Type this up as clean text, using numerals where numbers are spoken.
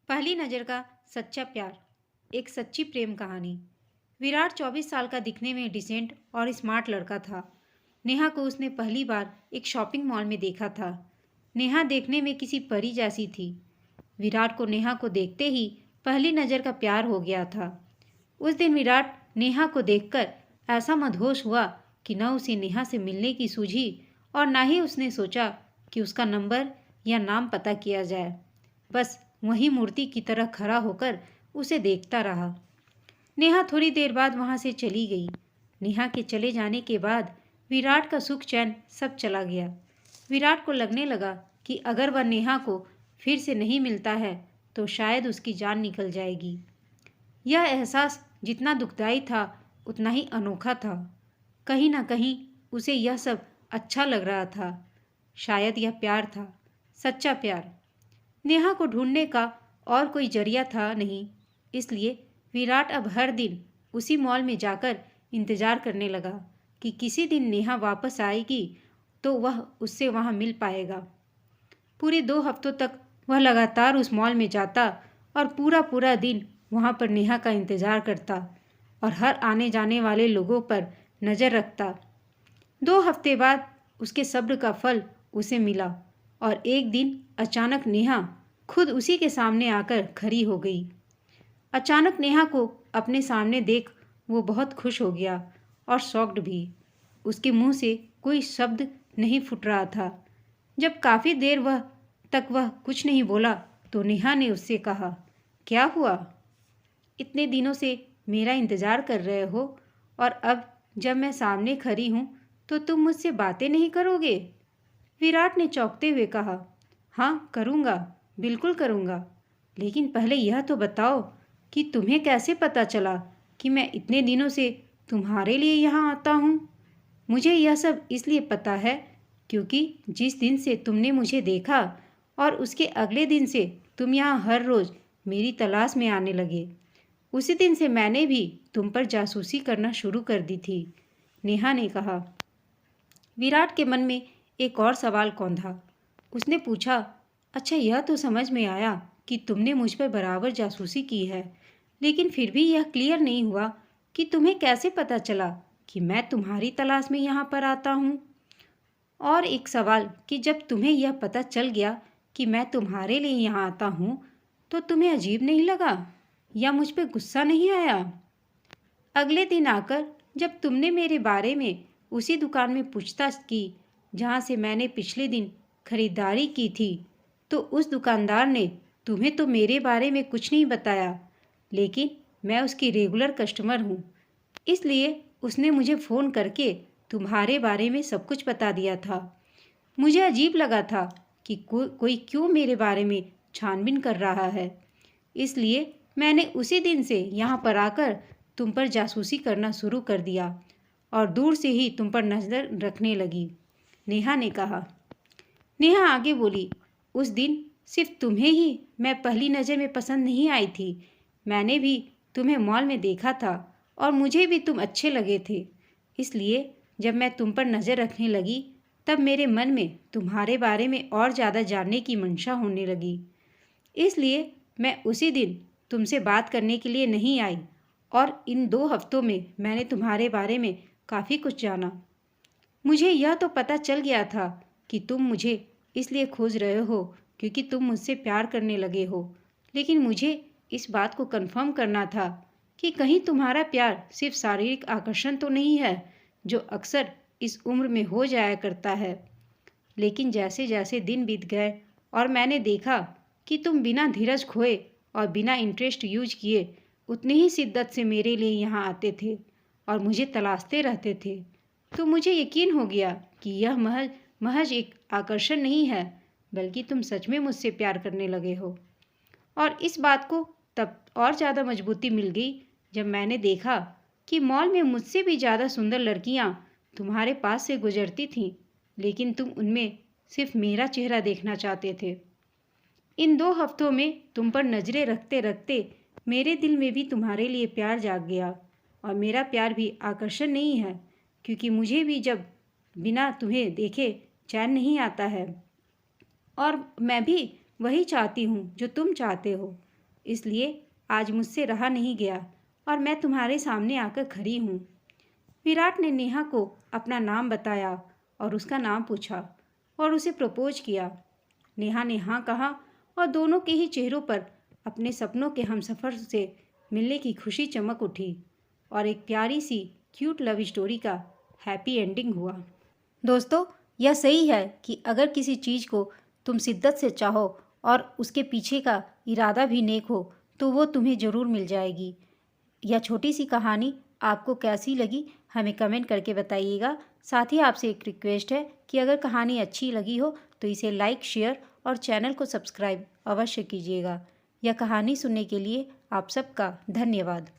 पहली नज़र का सच्चा प्यार। एक सच्ची प्रेम कहानी। विराट 24 साल का दिखने में डिसेंट और स्मार्ट लड़का था। नेहा को उसने पहली बार एक शॉपिंग मॉल में देखा था। नेहा देखने में किसी परी जैसी थी। विराट को नेहा को देखते ही पहली नज़र का प्यार हो गया था। उस दिन विराट नेहा को देखकर ऐसा मदहोश हुआ कि न उसे नेहा से मिलने की सूझी और न ही उसने सोचा कि उसका नंबर या नाम पता किया जाए। बस वहीं मूर्ति की तरह खड़ा होकर उसे देखता रहा। नेहा थोड़ी देर बाद वहां से चली गई। नेहा के चले जाने के बाद विराट का सुख चैन सब चला गया। विराट को लगने लगा कि अगर वह नेहा को फिर से नहीं मिलता है तो शायद उसकी जान निकल जाएगी। यह एहसास जितना दुखदाई था उतना ही अनोखा था। कहीं ना कहीं उसे यह सब अच्छा लग रहा था। शायद यह प्यार था, सच्चा प्यार। नेहा को ढूंढने का और कोई जरिया था नहीं, इसलिए विराट अब हर दिन उसी मॉल में जाकर इंतजार करने लगा कि किसी दिन नेहा वापस आएगी तो वह उससे वहां मिल पाएगा। पूरे 2 हफ्तों तक वह लगातार उस मॉल में जाता और पूरा पूरा दिन वहां पर नेहा का इंतजार करता और हर आने जाने वाले लोगों पर नज़र रखता। 2 हफ्ते बाद उसके सब्र का फल उसे मिला और एक दिन अचानक नेहा खुद उसी के सामने आकर खड़ी हो गई। अचानक नेहा को अपने सामने देख वो बहुत खुश हो गया और शॉक्ड भी। उसके मुंह से कोई शब्द नहीं फूट रहा था। जब काफ़ी देर वह कुछ नहीं बोला तो नेहा ने उससे कहा, क्या हुआ? इतने दिनों से मेरा इंतज़ार कर रहे हो और अब जब मैं सामने खड़ी हूँ तो तुम मुझसे बातें नहीं करोगे? विराट ने चौंकते हुए कहा, हाँ करूँगा, बिल्कुल करूँगा। लेकिन पहले यह तो बताओ कि तुम्हें कैसे पता चला कि मैं इतने दिनों से तुम्हारे लिए यहाँ आता हूँ? मुझे यह सब इसलिए पता है क्योंकि जिस दिन से तुमने मुझे देखा और उसके अगले दिन से तुम यहाँ हर रोज़ मेरी तलाश में आने लगे, उसी दिन से मैंने भी तुम पर जासूसी करना शुरू कर दी थी, नेहा ने कहा। विराट के मन में एक और सवाल कौंधा। उसने पूछा, अच्छा यह तो समझ में आया कि तुमने मुझ पर बराबर जासूसी की है, लेकिन फिर भी यह क्लियर नहीं हुआ कि तुम्हें कैसे पता चला कि मैं तुम्हारी तलाश में यहाँ पर आता हूँ। और एक सवाल कि जब तुम्हें यह पता चल गया कि मैं तुम्हारे लिए यहाँ आता हूँ तो तुम्हें अजीब नहीं लगा या मुझ पर गुस्सा नहीं आया? अगले दिन आकर जब तुमने मेरे बारे में उसी दुकान में पूछताछ की जहाँ से मैंने पिछले दिन खरीदारी की थी, तो उस दुकानदार ने तुम्हें तो मेरे बारे में कुछ नहीं बताया, लेकिन मैं उसकी रेगुलर कस्टमर हूँ, इसलिए उसने मुझे फ़ोन करके तुम्हारे बारे में सब कुछ बता दिया था। मुझे अजीब लगा था कि कोई क्यों मेरे बारे में छानबीन कर रहा है, इसलिए मैंने उसी दिन से यहाँ पर आकर तुम पर जासूसी करना शुरू कर दिया और दूर से ही तुम पर नज़र रखने लगी, नेहा ने कहा। नेहा आगे बोली, उस दिन सिर्फ तुम्हें ही मैं पहली नज़र में पसंद नहीं आई थी, मैंने भी तुम्हें मॉल में देखा था और मुझे भी तुम अच्छे लगे थे, इसलिए जब मैं तुम पर नज़र रखने लगी तब मेरे मन में तुम्हारे बारे में और ज़्यादा जानने की मंशा होने लगी, इसलिए मैं उसी दिन तुमसे बात करने के लिए नहीं आई और इन 2 हफ्तों में मैंने तुम्हारे बारे में काफ़ी कुछ जाना। मुझे यह तो पता चल गया था कि तुम मुझे इसलिए खोज रहे हो क्योंकि तुम मुझसे प्यार करने लगे हो, लेकिन मुझे इस बात को कंफर्म करना था कि कहीं तुम्हारा प्यार सिर्फ शारीरिक आकर्षण तो नहीं है जो अक्सर इस उम्र में हो जाया करता है। लेकिन जैसे जैसे दिन बीत गए और मैंने देखा कि तुम बिना धीरज खोए और बिना इंटरेस्ट यूज किए उतनी ही शिद्दत से मेरे लिए यहाँ आते थे और मुझे तलाशते रहते थे, तो मुझे यकीन हो गया कि यह महज एक आकर्षण नहीं है, बल्कि तुम सच में मुझसे प्यार करने लगे हो। और इस बात को तब और ज़्यादा मजबूती मिल गई जब मैंने देखा कि मॉल में मुझसे भी ज़्यादा सुंदर लड़कियाँ तुम्हारे पास से गुजरती थीं, लेकिन तुम उनमें सिर्फ मेरा चेहरा देखना चाहते थे। इन 2 हफ्तों में तुम पर नज़रें रखते रखते मेरे दिल में भी तुम्हारे लिए प्यार जाग गया और मेरा प्यार भी आकर्षण नहीं है, क्योंकि मुझे भी जब बिना तुम्हें देखे चैन नहीं आता है और मैं भी वही चाहती हूँ जो तुम चाहते हो। इसलिए आज मुझसे रहा नहीं गया और मैं तुम्हारे सामने आकर खड़ी हूँ। विराट ने नेहा को अपना नाम बताया और उसका नाम पूछा और उसे प्रपोज किया। नेहा ने हाँ कहा और दोनों के ही चेहरों पर अपने सपनों के हमसफ़र से मिलने की खुशी चमक उठी और एक प्यारी सी क्यूट लव स्टोरी का हैप्पी एंडिंग हुआ। दोस्तों, यह सही है कि अगर किसी चीज़ को तुम शिद्दत से चाहो और उसके पीछे का इरादा भी नेक हो तो वो तुम्हें ज़रूर मिल जाएगी। यह छोटी सी कहानी आपको कैसी लगी हमें कमेंट करके बताइएगा। साथ ही आपसे एक रिक्वेस्ट है कि अगर कहानी अच्छी लगी हो तो इसे लाइक, शेयर और चैनल को सब्सक्राइब अवश्य कीजिएगा। यह कहानी सुनने के लिए आप सबका धन्यवाद।